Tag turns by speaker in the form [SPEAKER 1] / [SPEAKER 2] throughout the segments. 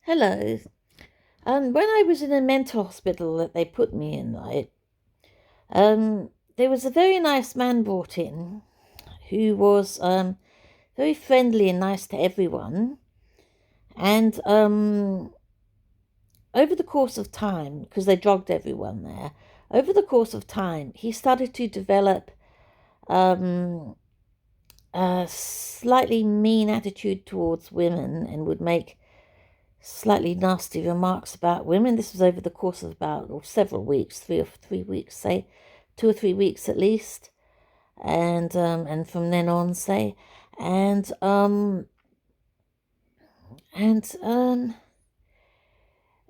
[SPEAKER 1] Hello. When I was in a mental hospital that they put me in, right, there was a very nice man brought in who was very friendly and nice to everyone. And over the course of time, because they drugged everyone there, over the course of time, he started to develop um, a slightly mean attitude towards women and would make slightly nasty remarks about women. This was over the course of about or several weeks, 3 or 3 weeks, say 2 or 3 weeks at least, and from then on, say, and and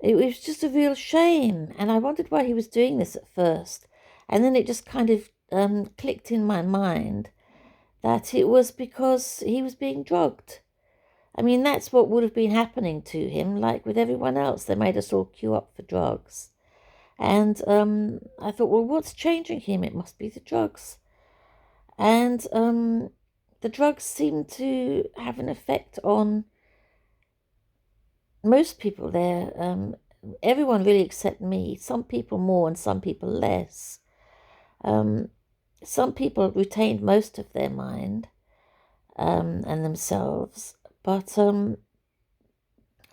[SPEAKER 1] it was just a real shame, and I wondered why he was doing this at first, and then it just kind of clicked in my mind that it was because he was being drugged. I mean, that's what would have been happening to him, like with everyone else. They made us all queue up for drugs. And I thought, well, what's changing him? It must be the drugs. And the drugs seem to have an effect on most people there. Everyone really except me. Some people more and some people less. Um, some people retained most of their mind and themselves, but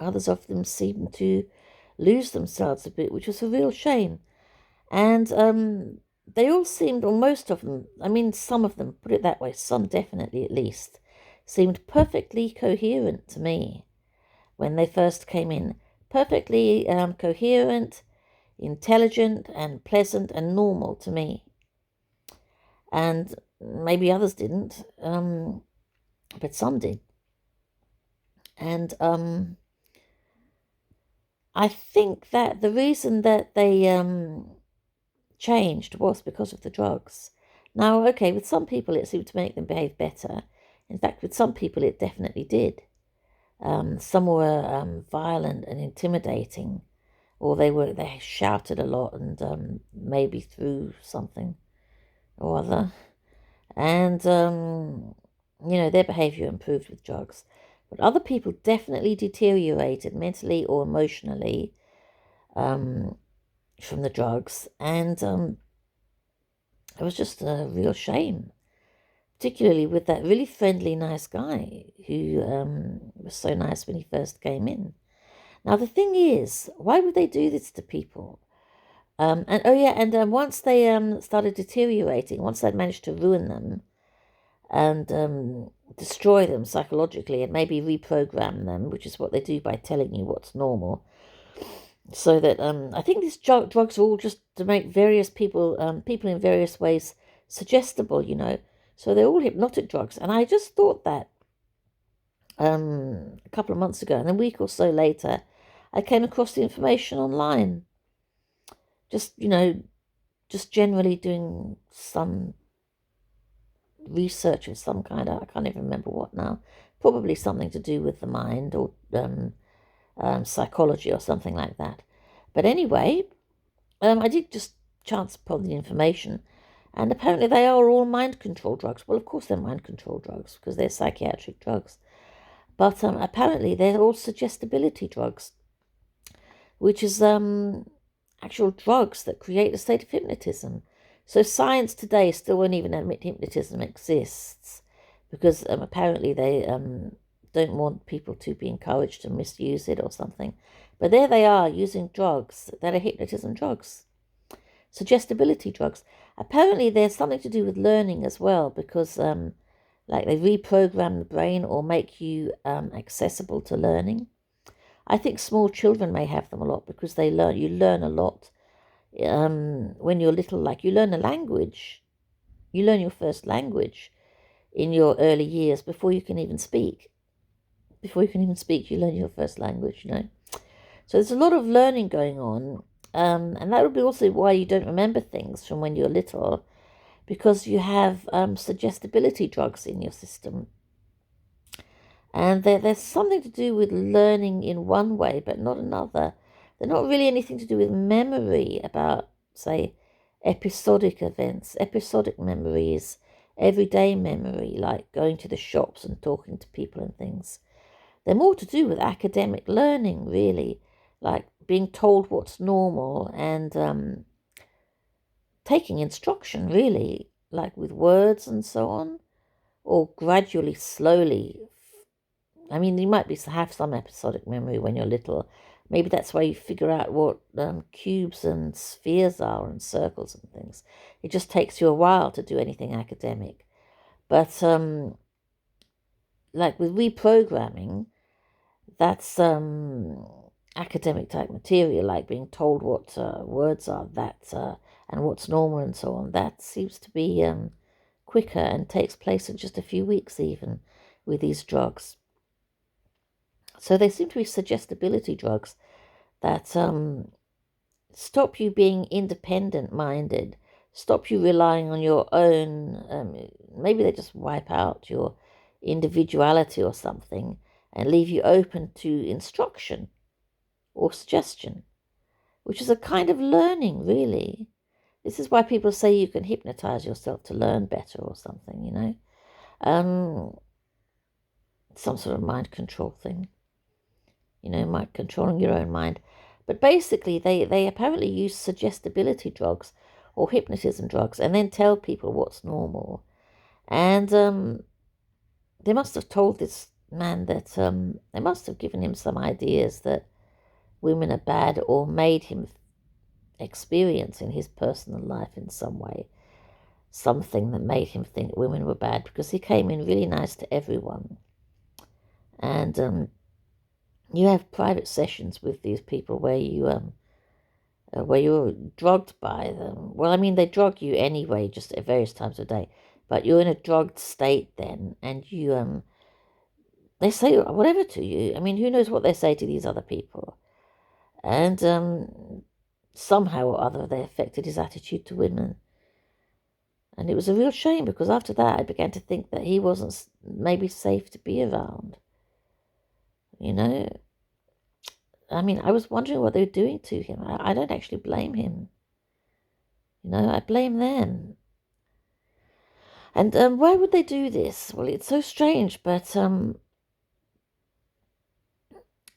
[SPEAKER 1] others of them seemed to lose themselves a bit, which was a real shame. And they all seemed, or most of them, I mean, some of them, put it that way, some definitely at least, seemed perfectly coherent to me when they first came in. Perfectly coherent, intelligent, and pleasant and normal to me. And maybe others didn't, but some did. And I think that the reason that they changed was because of the drugs. Now, okay, with some people it seemed to make them behave better. In fact, with some people it definitely did. Some were violent and intimidating, or they shouted a lot and maybe threw something or other, and their behaviour improved with drugs. But other people definitely deteriorated mentally or emotionally from the drugs, and it was just a real shame, particularly with that really friendly, nice guy who was so nice when he first came in. Now, the thing is, why would they do this to people? And oh yeah, and once they started deteriorating, once they'd managed to ruin them and destroy them psychologically and maybe reprogram them, which is what they do by telling you what's normal, so that I think these drugs are all just to make various people in various ways suggestible. So they're all hypnotic drugs, and I just thought that a couple of months ago, and a week or so later, I came across the information online. Just generally doing some research of some kind. I can't even remember what now. Probably something to do with the mind or psychology or something like that. But anyway, I did just chance upon the information, and apparently they are all mind control drugs. Well, of course they're mind control drugs because they're psychiatric drugs. But apparently they're all suggestibility drugs, which is actual drugs that create a state of hypnotism. So science today still won't even admit hypnotism exists because apparently they don't want people to be encouraged to misuse it or something. But there they are using drugs that are hypnotism drugs, suggestibility drugs. Apparently there's something to do with learning as well because like they reprogram the brain or make you accessible to learning. I think small children may have them a lot because you learn a lot when you're little, like you learn a language. You learn your first language in your early years before you can even speak. Before you can even speak, you learn your first language. So there's a lot of learning going on, and that would be also why you don't remember things from when you're little, because you have suggestibility drugs in your system. And there's something to do with learning in one way, but not another. They're not really anything to do with memory about, say, episodic events. Episodic memory is everyday memory, like going to the shops and talking to people and things. They're more to do with academic learning, really, like being told what's normal and taking instruction, really, like with words and so on, or gradually, slowly. I mean, you might have some episodic memory when you're little. Maybe that's why you figure out what cubes and spheres are and circles and things. It just takes you a while to do anything academic. But like with reprogramming, that's academic type material, like being told what words are, and what's normal and so on. That seems to be quicker and takes place in just a few weeks even with these drugs. So they seem to be suggestibility drugs that stop you being independent-minded, stop you relying on your own, maybe they just wipe out your individuality or something and leave you open to instruction or suggestion, which is a kind of learning, really. This is why people say you can hypnotize yourself to learn better or something, you know. Some sort of mind control thing, you know, controlling your own mind. But basically, they apparently use suggestibility drugs or hypnotism drugs and then tell people what's normal. And they must have told this man that they must have given him some ideas that women are bad, or made him experience in his personal life in some way something that made him think women were bad, because he came in really nice to everyone. And you have private sessions with these people where you're drugged by them. Well, I mean, they drug you anyway, just at various times of day, but you're in a drugged state then, and they say whatever to you. I mean, who knows what they say to these other people? And somehow or other they affected his attitude to women. And it was a real shame, because after that I began to think that he wasn't maybe safe to be around. You know, I mean, I was wondering what they were doing to him. I don't actually blame him. You know, I blame them. And why would they do this? Well, it's so strange, but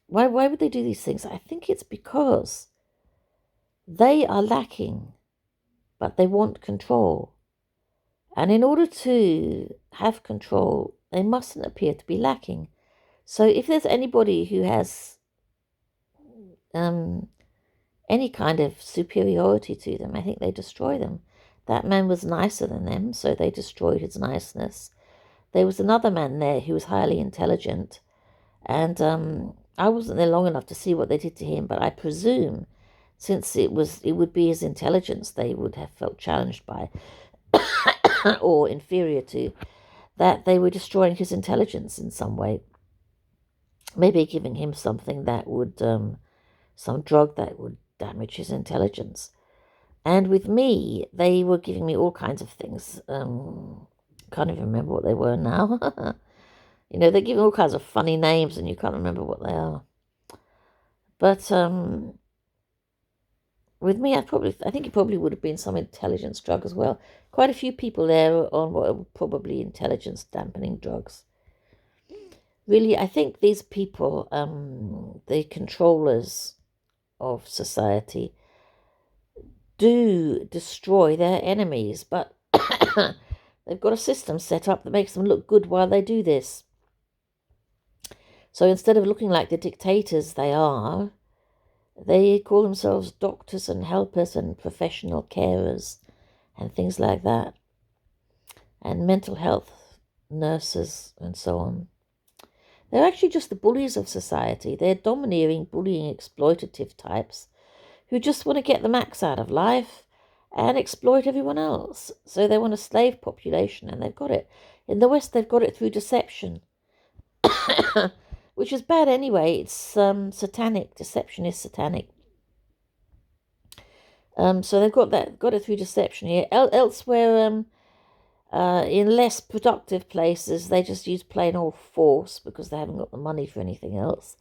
[SPEAKER 1] why would they do these things? I think it's because they are lacking, but they want control. And in order to have control, they mustn't appear to be lacking. So if there's anybody who has any kind of superiority to them, I think they destroy them. That man was nicer than them, so they destroyed his niceness. There was another man there who was highly intelligent, and I wasn't there long enough to see what they did to him, but I presume, since it would be his intelligence they would have felt challenged by or inferior to, that they were destroying his intelligence in some way. Maybe giving him something that would, some drug that would damage his intelligence. And with me, they were giving me all kinds of things. Can't even remember what they were now. You know, they give all kinds of funny names and you can't remember what they are. But with me, I think it probably would have been some intelligence drug as well. Quite a few people there on what are probably intelligence dampening drugs. Really, I think these people, the controllers of society, do destroy their enemies, but they've got a system set up that makes them look good while they do this. So instead of looking like the dictators they are, they call themselves doctors and helpers and professional carers and things like that, and mental health nurses and so on. They're actually just the bullies of society. They're domineering, bullying, exploitative types who just want to get the max out of life and exploit everyone else. So they want a slave population, and they've got it. In the West, they've got it through deception, which is bad anyway. It's satanic. Deception is satanic. So they've got it through deception here. Elsewhere, in less productive places, they just use plain old force because they haven't got the money for anything else.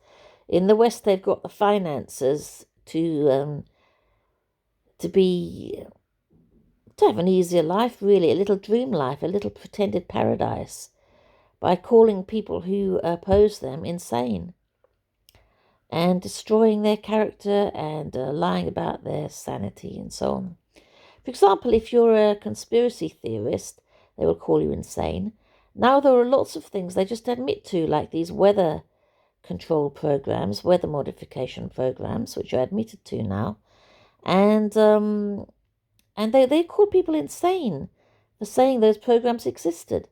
[SPEAKER 1] In the West, they've got the finances to have an easier life, really, a little dream life, a little pretended paradise. by calling people who oppose them insane and destroying their character and lying about their sanity and so on. For example, if you're a conspiracy theorist, they will call you insane. Now there are lots of things they just admit to, like these weather control programs, weather modification programs, which are admitted to now, and they call people insane for saying those programs existed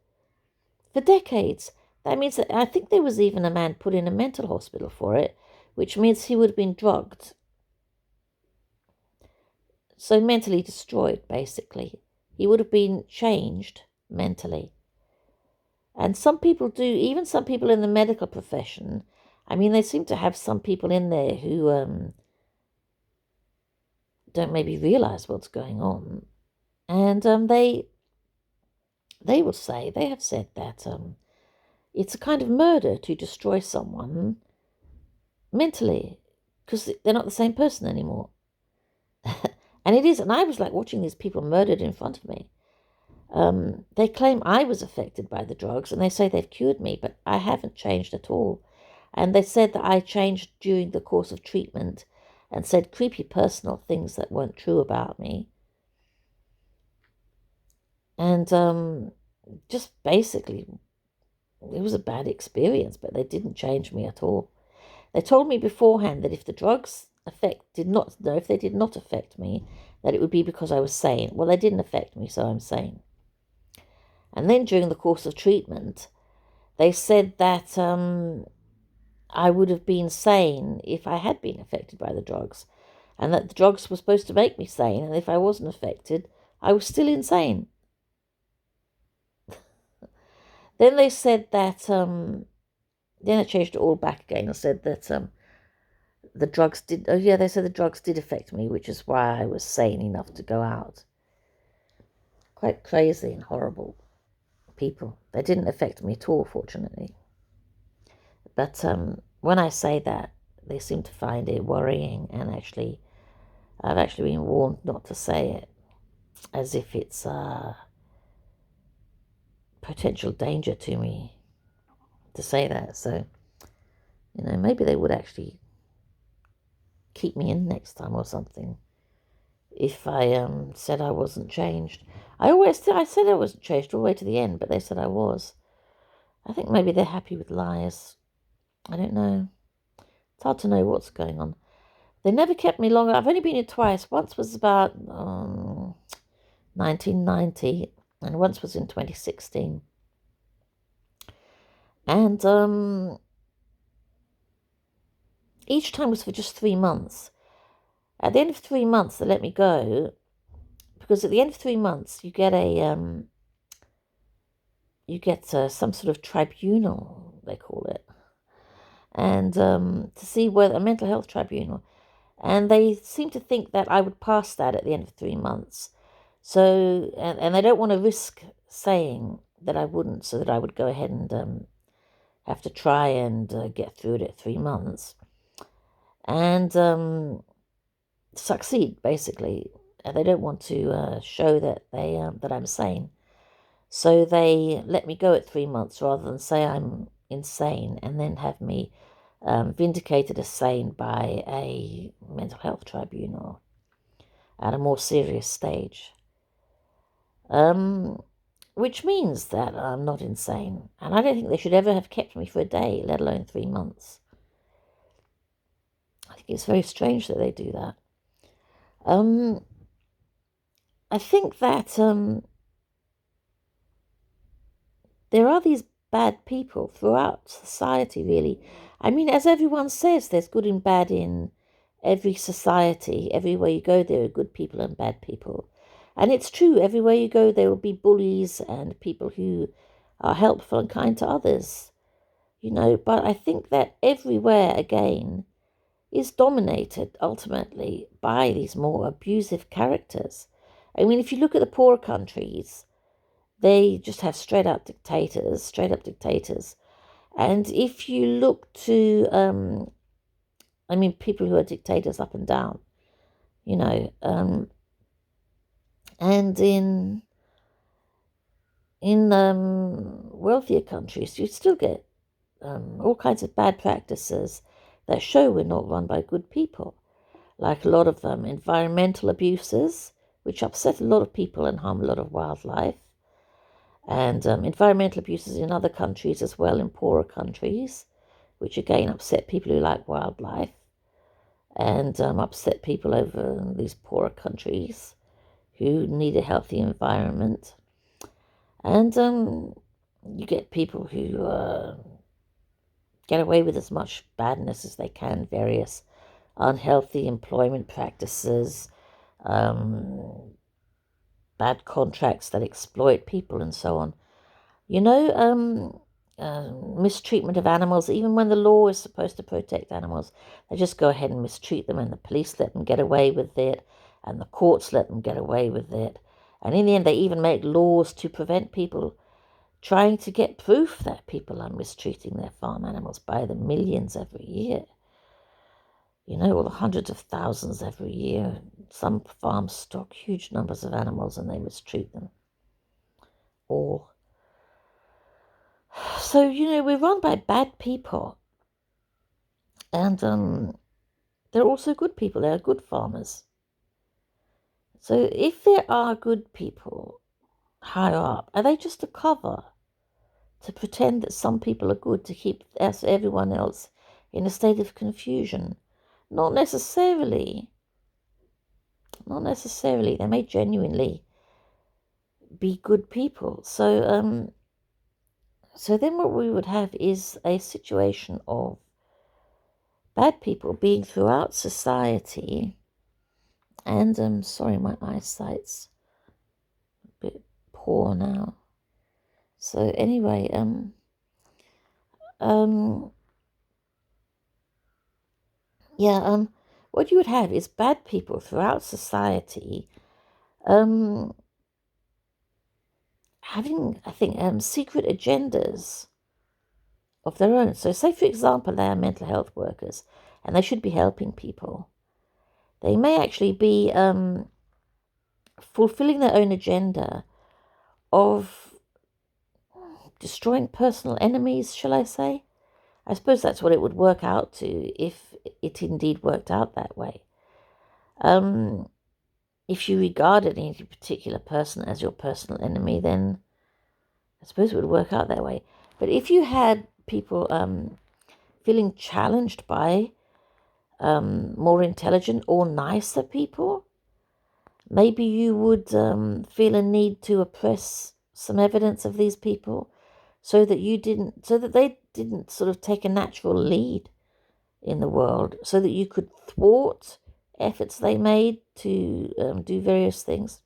[SPEAKER 1] for decades. That means that I think there was even a man put in a mental hospital for it, which means he would have been drugged. So mentally destroyed, basically. He would have been changed mentally. And some people do, even some people in the medical profession. I mean, they seem to have some people in there who don't maybe realize what's going on. And they will say, they have said that it's a kind of murder to destroy someone mentally, because they're not the same person anymore. And it is, and I was like watching these people murdered in front of me. They claim I was affected by the drugs, and they say they've cured me, but I haven't changed at all. And they said that I changed during the course of treatment and said creepy personal things that weren't true about me. And just basically, it was a bad experience, but they didn't change me at all. They told me beforehand that if the drugs if they did not affect me, that it would be because I was sane. Well, they didn't affect me, so I'm sane. And then during the course of treatment, they said that I would have been sane if I had been affected by the drugs, and that the drugs were supposed to make me sane, and if I wasn't affected, I was still insane. Then they said that, then I changed it all back again and said that the drugs did, they said the drugs did affect me, which is why I was sane enough to go out. Quite crazy and horrible people. They didn't affect me at all, fortunately. But when I say that, they seem to find it worrying, and I've actually been warned not to say it, as if it's a potential danger to me to say that. So, maybe they would actually keep me in next time or something if I said I wasn't changed. I said I wasn't changed all the way to the end, but they said I was. I think maybe they're happy with lies. I don't know. It's hard to know what's going on. They never kept me long. I've only been here twice. Once was about 1990, and once was in 2016. And each time was for just 3 months. At the end of 3 months, they let me go, because at the end of 3 months, you get some sort of tribunal, they call it, and to see whether a mental health tribunal, and they seem to think that I would pass that at the end of 3 months. So, and they don't want to risk saying that I wouldn't, so that I would go ahead and have to try and get through it at 3 months and succeed, basically. And they don't want to show that that I'm sane. So they let me go at 3 months rather than say I'm insane and then have me vindicated as sane by a mental health tribunal at a more serious stage. Which means that I'm not insane. And I don't think they should ever have kept me for a day, let alone 3 months. I think it's very strange that they do that. I think that there are these bad people throughout society, really. I mean, as everyone says, there's good and bad in every society. Everywhere you go, there are good people and bad people. And it's true, everywhere you go, there will be bullies and people who are helpful and kind to others. But I think that everywhere, again, is dominated ultimately by these more abusive characters. I mean, if you look at the poorer countries, they just have straight up dictators. And if you look to, people who are dictators up and down, and in in wealthier countries, you still get all kinds of bad practices that show we're not run by good people, like a lot of environmental abuses, which upset a lot of people and harm a lot of wildlife, and environmental abuses in other countries as well, in poorer countries, which again upset people who like wildlife, and upset people over these poorer countries who need a healthy environment. And you get people who get away with as much badness as they can, various unhealthy employment practices, bad contracts that exploit people, and so on. Mistreatment of animals, even when the law is supposed to protect animals, they just go ahead and mistreat them, and the police let them get away with it, and the courts let them get away with it. And in the end, they even make laws to prevent people trying to get proof that people are mistreating their farm animals by the millions every year. Or the hundreds of thousands every year. Some farms stock huge numbers of animals and they mistreat them all. So, we're run by bad people. And there are also good people. There are good farmers. So if there are good people higher up, are they just a cover to pretend that some people are good to keep everyone else in a state of confusion? Not necessarily. Not necessarily. They may genuinely be good people. So then what we would have is a situation of bad people being throughout society. And sorry, my eyesight's a bit poor now. So anyway, what you would have is bad people throughout society, having, I think, secret agendas of their own. So say, for example, they are mental health workers and they should be helping people. They may actually be fulfilling their own agenda of destroying personal enemies, shall I say? I suppose that's what it would work out to if it indeed worked out that way. If you regarded any particular person as your personal enemy, then I suppose it would work out that way. But if you had people feeling challenged by more intelligent or nicer people, maybe you would feel a need to oppress some evidence of these people so that they didn't sort of take a natural lead in the world, so that you could thwart efforts they made to do various things.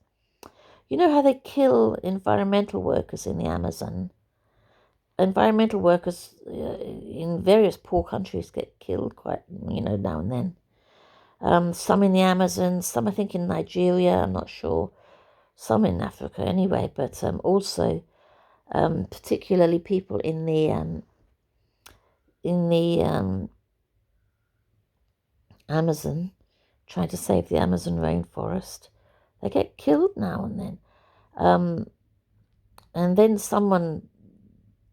[SPEAKER 1] You know how they kill environmental workers in the Amazon? Environmental workers in various poor countries get killed quite, now and then. Some in the Amazon, some I think in Nigeria, I'm not sure. Some in Africa anyway, but also particularly people in the Amazon, trying to save the Amazon rainforest. They get killed now and then. And then someone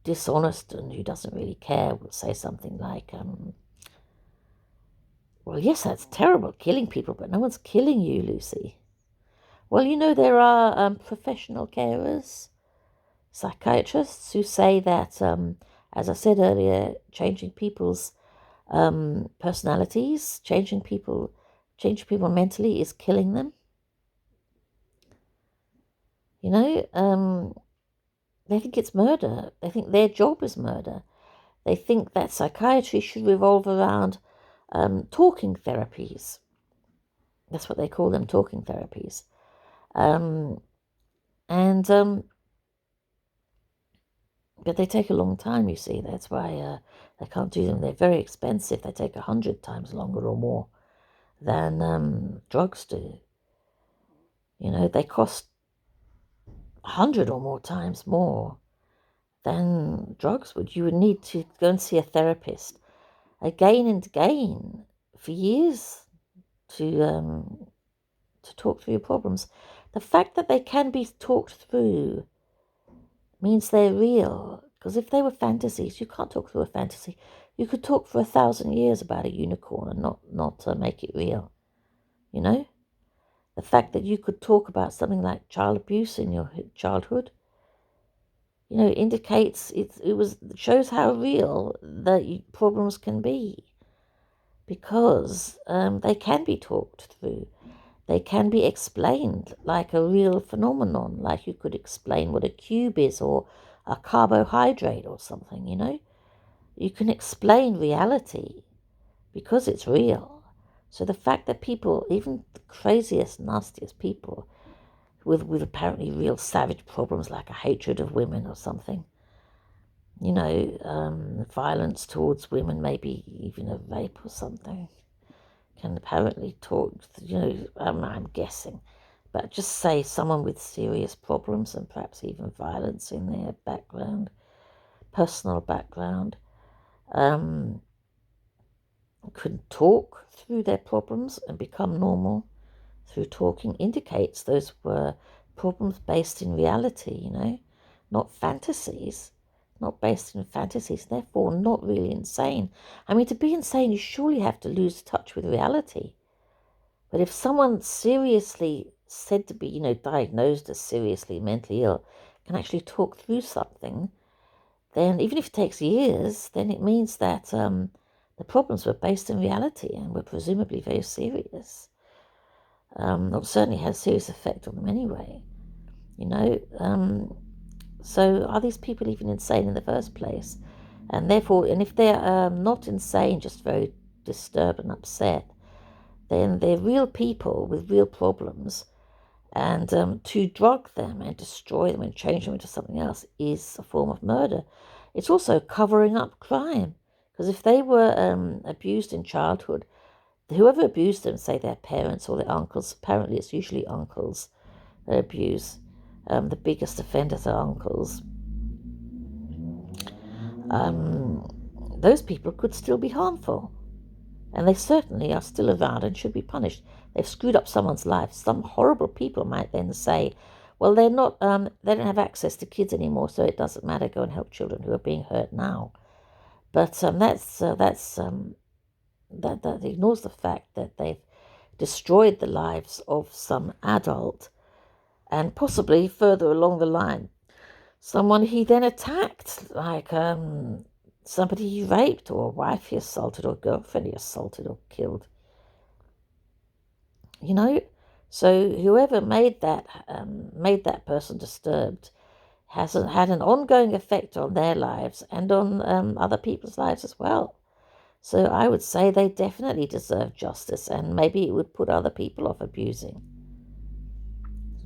[SPEAKER 1] dishonest and who doesn't really care will say something like, well, yes, that's terrible, killing people, but no one's killing you, Lucy. Well, there are professional carers, psychiatrists, who say that, as I said earlier, changing people's personalities, changing people mentally is killing them. They think it's murder. They think their job is murder. They think that psychiatry should revolve around talking therapies. That's what they call them, talking therapies. But they take a long time, you see. That's why they can't do them. They're very expensive. They take 100 times longer or more than drugs do. They cost 100 or more times more than drugs would. You would need to go and see a therapist again and again for years to talk through your problems. The fact that they can be talked through means they're real. Because if they were fantasies, you can't talk through a fantasy. You could talk for 1,000 years about a unicorn and not make it real. You know? The fact that you could talk about something like child abuse in your childhood, indicates shows how real the problems can be, because they can be talked through. They can be explained like a real phenomenon, like you could explain what a cube is or a carbohydrate or something, You can explain reality because it's real. So the fact that people, even the craziest, nastiest people, with apparently real savage problems like a hatred of women or something, violence towards women, maybe even a rape or something, can apparently talk, I'm guessing, but just say someone with serious problems and perhaps even violence in their background, personal background, could talk through their problems and become normal through talking, indicates those were problems based in reality, not fantasies, not based in fantasies, therefore not really insane. I mean, to be insane, you surely have to lose touch with reality. But if someone seriously said to be, diagnosed as seriously mentally ill, can actually talk through something, then even if it takes years, then it means that the problems were based in reality and were presumably very serious. Or certainly had a serious effect on them anyway, So are these people even insane in the first place? And therefore, and if they're not insane, just very disturbed and upset, then they're real people with real problems. And to drug them and destroy them and change them into something else is a form of murder. It's also covering up crime. Because if they were abused in childhood, whoever abused them, say their parents or their uncles, apparently it's usually uncles that abuse. The biggest offenders are uncles. Those people could still be harmful. And they certainly are still around and should be punished. They've screwed up someone's life. Some horrible people might then say, well, they don't have access to kids anymore, so it doesn't matter, go and help children who are being hurt now. But that ignores the fact that they've destroyed the lives of some adult, and possibly further along the line, someone he then attacked, like somebody he raped, or a wife he assaulted, or girlfriend he assaulted or killed. So whoever made that person disturbed has had an ongoing effect on their lives and on other people's lives as well. So I would say they definitely deserve justice, and maybe it would put other people off abusing.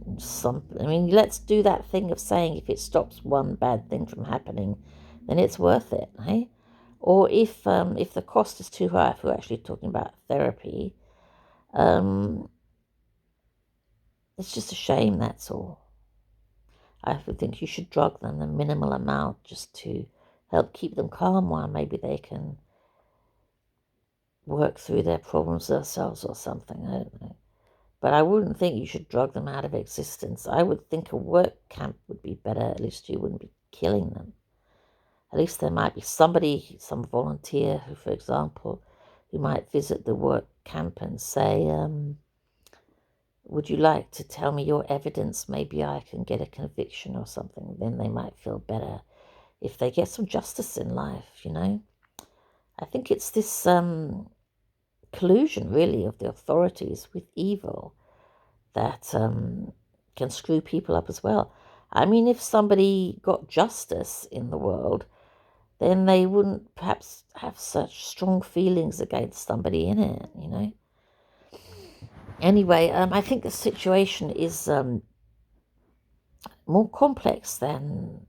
[SPEAKER 1] Let's do that thing of saying if it stops one bad thing from happening, then it's worth it, eh? Or if the cost is too high, if we're actually talking about therapy, it's just a shame, that's all. I would think you should drug them a minimal amount just to help keep them calm while maybe they can work through their problems themselves or something, I don't know. But I wouldn't think you should drug them out of existence. I would think a work camp would be better. At least you wouldn't be killing them. At least there might be somebody, some volunteer who, for example, who might visit the work camp and say, would you like to tell me your evidence? Maybe I can get a conviction or something. Then they might feel better if they get some justice in life, I think it's this collusion, really, of the authorities with evil that can screw people up as well. I mean, if somebody got justice in the world, then they wouldn't perhaps have such strong feelings against somebody in it, Anyway, I think the situation is more complex than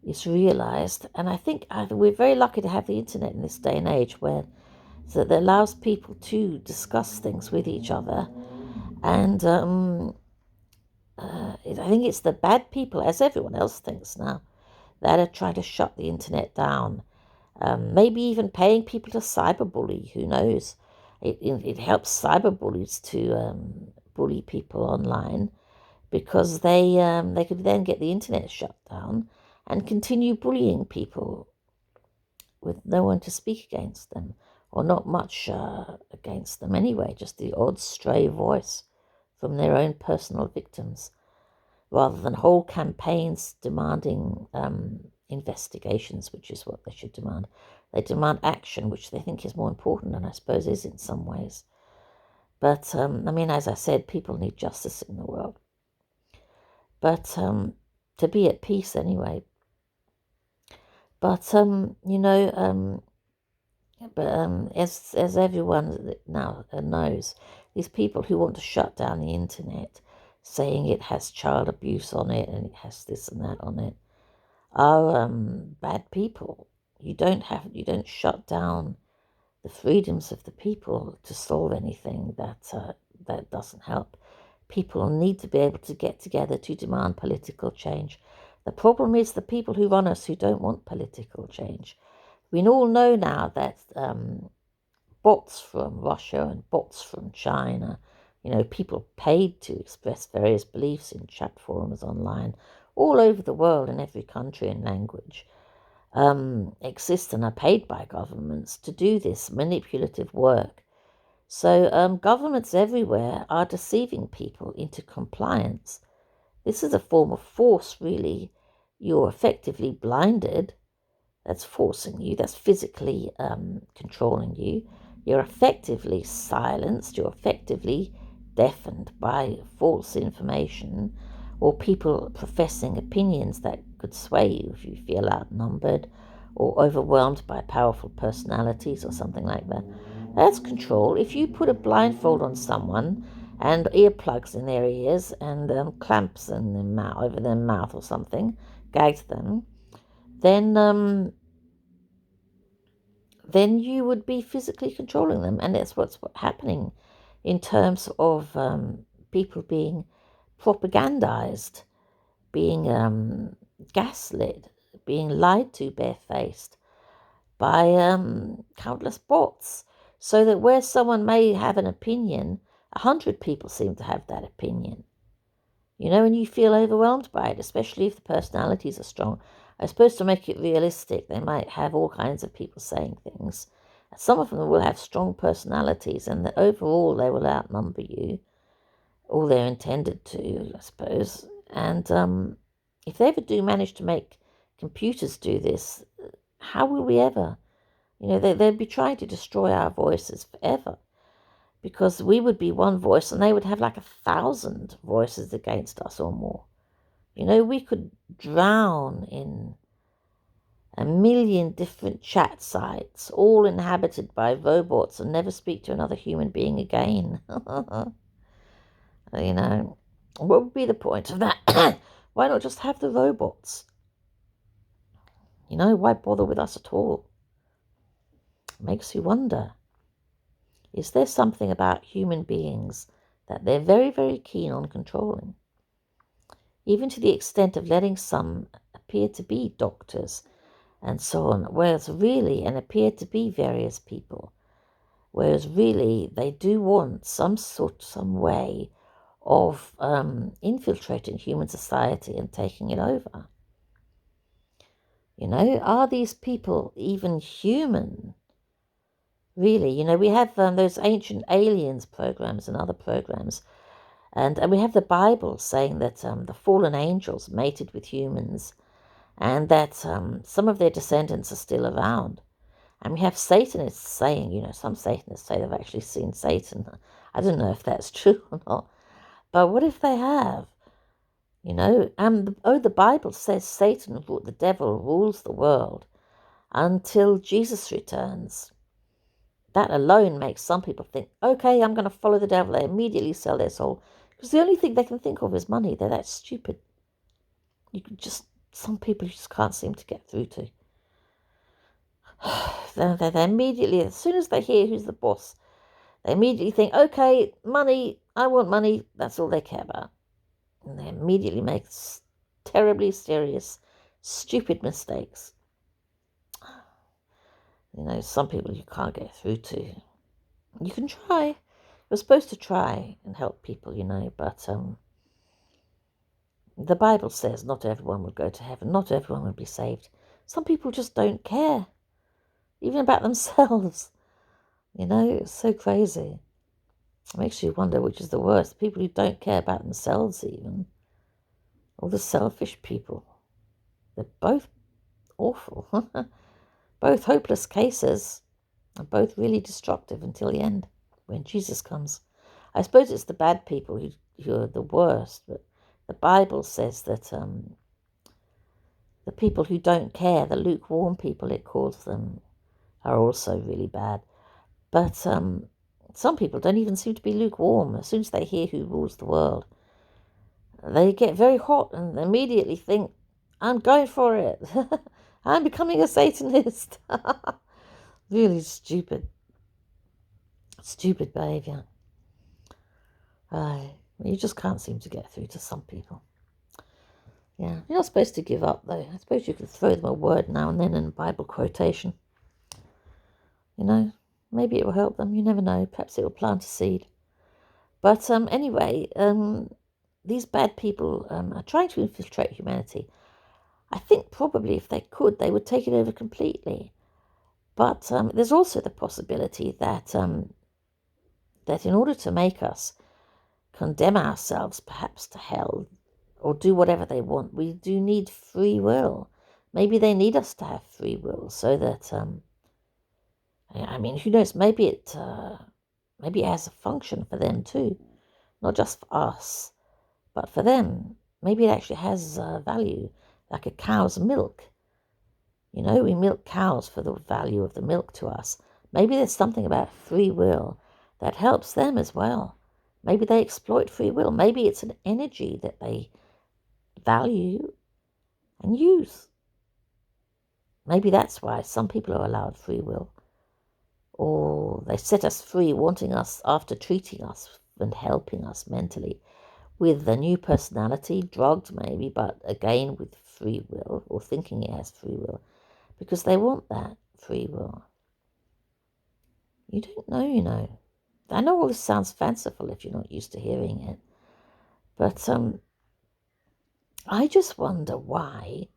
[SPEAKER 1] is realised. And I think we're very lucky to have the internet in this day and age so that allows people to discuss things with each other. And I think it's the bad people, as everyone else thinks now, that are trying to shut the internet down. Maybe even paying people to cyberbully, who knows? It helps cyberbullies to bully people online, because they could then get the internet shut down and continue bullying people with no one to speak against them, or not much against them anyway, just the odd stray voice from their own personal victims, rather than whole campaigns demanding investigations, which is what they should demand. They demand action, which they think is more important, and I suppose is in some ways. But, I mean, as I said, people need justice in the world. But to be at peace anyway. But, as everyone now knows, these people who want to shut down the internet, saying it has child abuse on it and it has this and that on it, are bad people. You don't shut down the freedoms of the people to solve anything that doesn't help. People need to be able to get together to demand political change. The problem is the people who run us who don't want political change. We all know now that bots from Russia and bots from China, people paid to express various beliefs in chat forums online all over the world in every country and language, exist and are paid by governments to do this manipulative work. So governments everywhere are deceiving people into compliance. This is a form of force, really. You're effectively blinded. That's forcing you. That's physically controlling you. You're effectively silenced. You're effectively deafened by false information or people professing opinions that could sway you if you feel outnumbered or overwhelmed by powerful personalities or something like that. That's control. If you put a blindfold on someone and earplugs in their ears and clamps in their mouth, over their mouth or something, gags them, then you would be physically controlling them. And that's what's happening in terms of people being propagandized, being gaslit, being lied to barefaced by countless bots. So that where someone may have an opinion, 100 people seem to have that opinion. And you feel overwhelmed by it, especially if the personalities are strong. I suppose to make it realistic, they might have all kinds of people saying things. Some of them will have strong personalities, and that overall they will outnumber you, or they're intended to, I suppose. And if they ever do manage to make computers do this, how will we ever? They'd be trying to destroy our voices forever, because we would be one voice and they would have like 1,000 voices against us or more. We could drown in 1,000,000 different chat sites, all inhabited by robots, and never speak to another human being again. What would be the point of that? Why not just have the robots? Why bother with us at all? Makes you wonder. Is there something about human beings that they're very, very keen on controlling? Even to the extent of letting some appear to be doctors and so on, whereas really, and appear to be various people, whereas really they do want some way of infiltrating human society and taking it over. Are these people even human? Really, we have those ancient aliens programs and other programs, and we have the Bible saying that the fallen angels mated with humans, and that some of their descendants are still around. And we have Satanists saying, some Satanists say they've actually seen Satan. I don't know if that's true or not, but what if they have? The Bible says Satan, the devil, rules the world until Jesus returns. That alone makes some people think, okay, I'm going to follow the devil. They immediately sell their soul. Because the only thing they can think of is money. They're that stupid. Some people you just can't seem to get through to. They immediately, as soon as they hear who's the boss, they immediately think, okay, money, I want money. That's all they care about. And they immediately make terribly serious, stupid mistakes. Some people you can't get through to. You can try. You're supposed to try and help people, but The Bible says not everyone will go to heaven, not everyone will be saved. Some people just don't care, even about themselves. It's so crazy. It makes you wonder which is the worst, people who don't care about themselves even, or the selfish people. They're both awful. Both hopeless cases, and both really destructive until the end, when Jesus comes. I suppose it's the bad people who are the worst, but the Bible says that the people who don't care, the lukewarm people it calls them, are also really bad. But some people don't even seem to be lukewarm. As soon as they hear who rules the world, they get very hot and immediately think, I'm going for it. I'm becoming a Satanist. Really stupid behaviour. You just can't seem to get through to some people. Yeah, you're not supposed to give up, though. I suppose you could throw them a word now and then in a Bible quotation. Maybe it will help them. You never know. Perhaps it will plant a seed. But anyway, these bad people are trying to infiltrate humanity. I think probably if they could, they would take it over completely. But there's also the possibility that that in order to make us condemn ourselves perhaps to hell or do whatever they want, we do need free will. Maybe they need us to have free will so that, who knows, maybe it has a function for them too, not just for us, but for them. Maybe it actually has value, like a cow's milk. We milk cows for the value of the milk to us. Maybe there's something about free will that helps them as well. Maybe they exploit free will. Maybe it's an energy that they value and use. Maybe that's why some people are allowed free will. Or they set us free, wanting us after treating us and helping us mentally with a new personality, drugged maybe, but again with free will, or thinking it has free will, because they want that free will. You don't know, I know all this sounds fanciful if you're not used to hearing it, but I just wonder why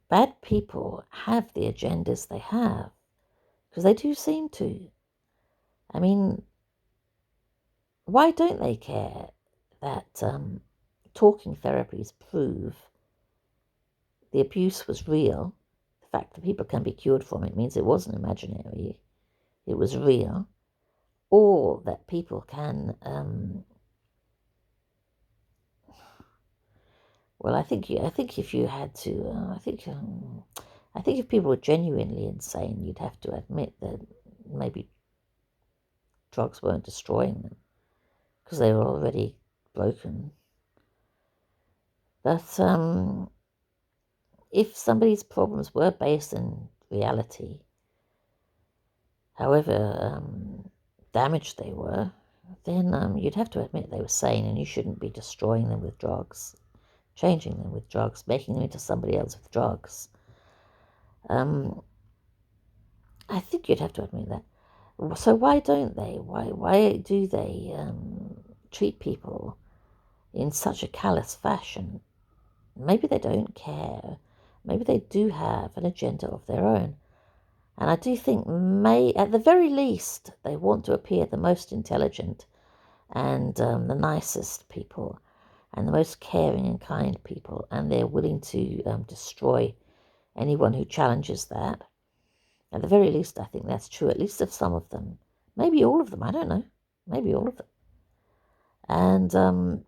[SPEAKER 1] bad people have the agendas they have, because they do seem to. Why don't they care that talking therapies prove the abuse was real? The fact that people can be cured from it means it wasn't imaginary, it was real. Or that people can, I think if you had to, I think if people were genuinely insane, you'd have to admit that maybe drugs weren't destroying them because they were already broken. But if somebody's problems were based in reality, however damaged they were, then you'd have to admit they were sane, and you shouldn't be destroying them with drugs, changing them with drugs, making them into somebody else with drugs. I think you'd have to admit that. So why don't they? Why do they treat people in such a callous fashion? Maybe they don't care. Maybe they do have an agenda of their own. And I do think, at the very least, they want to appear the most intelligent and the nicest people and the most caring and kind people. And they're willing to destroy anyone who challenges that. At the very least, I think that's true, at least of some of them. Maybe all of them, I don't know. Maybe all of them. And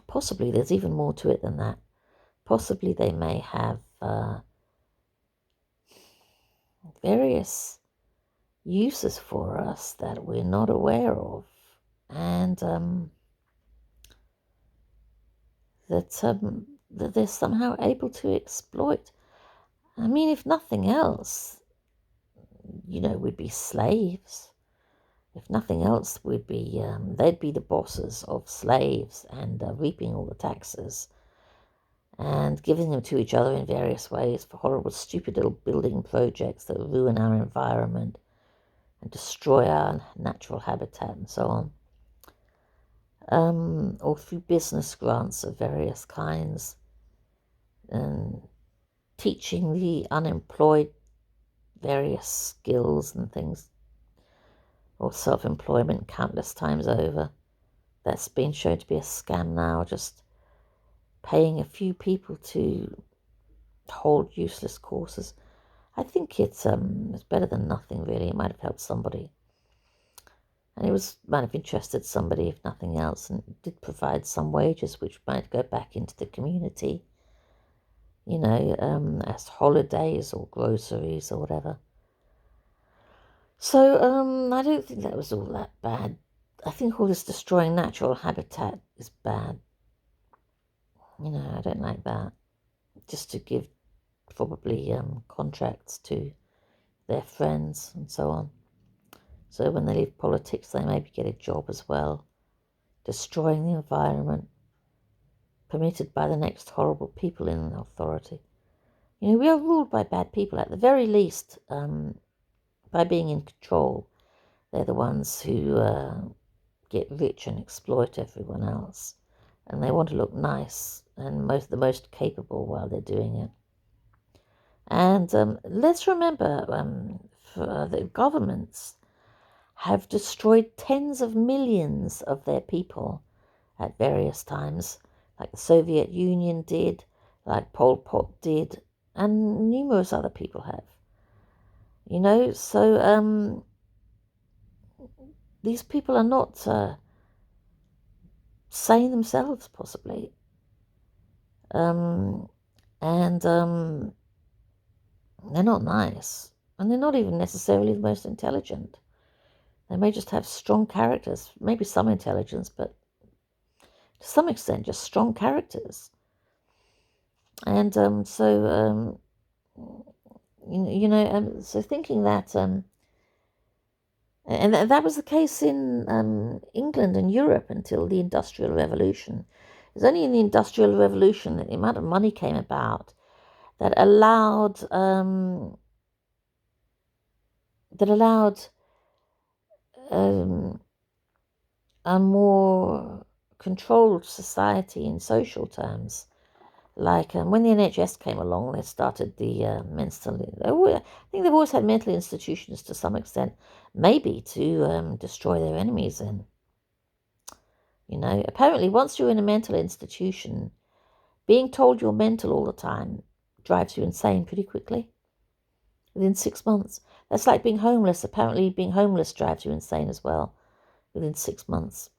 [SPEAKER 1] possibly there's even more to it than that. Possibly they may have various uses for us that we're not aware of, and that they're somehow able to exploit. If nothing else, we'd be slaves. If nothing else, they'd be the bosses of slaves and reaping all the taxes and giving them to each other in various ways for horrible, stupid little building projects that ruin our environment and destroy our natural habitat and so or through business grants of various kinds, and teaching the unemployed various skills and things, or self-employment countless times over. That's been shown to be a scam now, just paying a few people to hold useless courses. I think it's better than nothing, really. It might have helped somebody. And it might have interested somebody, if nothing else, and it did provide some wages which might go back into the community, as holidays or groceries or whatever. So I don't think that was all that bad. I think all this destroying natural habitat is bad. I don't like that. Just to give probably contracts to their friends and so on. So when they leave politics, they maybe get a job as well. Destroying the environment, permitted by the next horrible people in authority. We are ruled by bad people, at the very least, by being in control. They're the ones who get rich and exploit everyone else. And they want to look nice and the most capable while they're doing it. And let's remember, the governments have destroyed tens of millions of their people at various times, like the Soviet Union did, like Pol Pot did, and numerous other people have. So these people are not sane themselves, possibly. And they're not nice. And they're not even necessarily the most intelligent. They may just have strong characters, maybe some intelligence, but to some extent just strong characters. And so thinking that, and that was the case in England and Europe until the Industrial Revolution. It was only in the Industrial Revolution that the amount of money came about that allowed a more controlled society in social terms. Like when the NHS came along, they started the mental. I think they've always had mental institutions to some extent, maybe to destroy their enemies in. Apparently, once you're in a mental institution, being told you're mental all the time drives you insane pretty quickly. Within 6 months, that's like being homeless. Apparently, being homeless drives you insane as well. Within 6 months,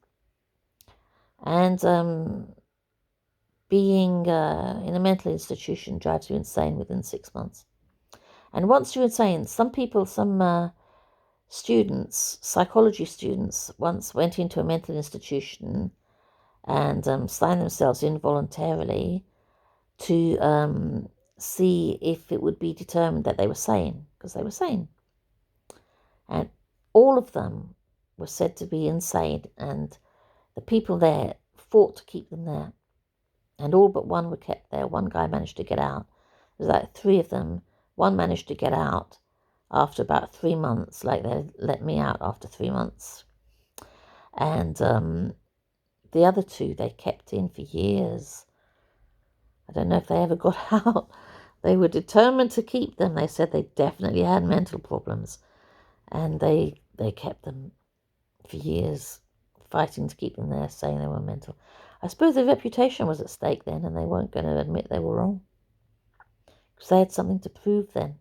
[SPEAKER 1] and being in a mental institution drives you insane within 6 months. And once you're insane, some students, psychology students, once went into a mental institution and signed themselves involuntarily to see if it would be determined that they were sane, because they were sane. And all of them were said to be insane, and the people there fought to keep them there. And all but one were kept there. One guy managed to get out. There's like 3 of them. One managed to get out after about 3 months, like they let me out after 3 months. And the other 2 they kept in for years. I don't know if they ever got out. They were determined to keep them. They said they definitely had mental problems. And they kept them for years, fighting to keep them there, saying they were mental. I suppose their reputation was at stake then, and they weren't going to admit they were wrong. Because they had something to prove then.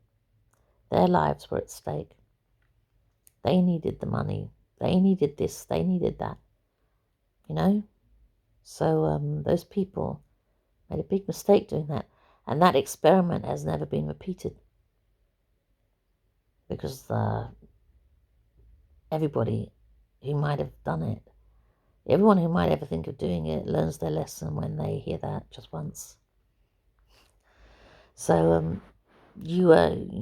[SPEAKER 1] Their lives were at stake. They needed the money. They needed this. They needed that. So those people made a big mistake doing that. And that experiment has never been repeated. Because everybody who might have done it, everyone who might ever think of doing it, learns their lesson when they hear that just once. So you don't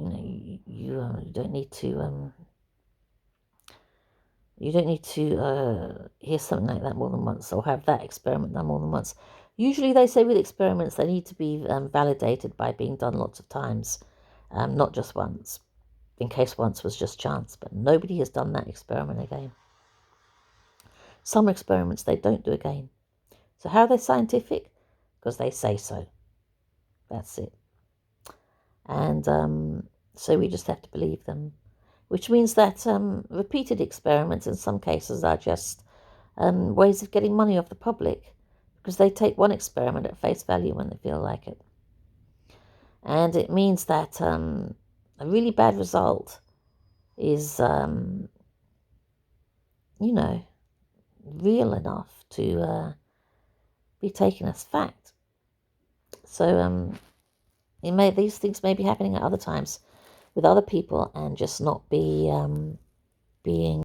[SPEAKER 1] need to hear something like that more than once, or have that experiment done more than once. Usually they say with experiments they need to be validated by being done lots of times, not just once, in case once was just chance. But nobody has done that experiment again. Some experiments they don't do again. So how are they scientific? Because they say so. That's it. And so we just have to believe them, which means that repeated experiments in some cases are just ways of getting money off the public, because they take one experiment at face value when they feel like it. And it means that a really bad result is, real enough to be taken as fact. So these things may be happening at other times with other people and just not be being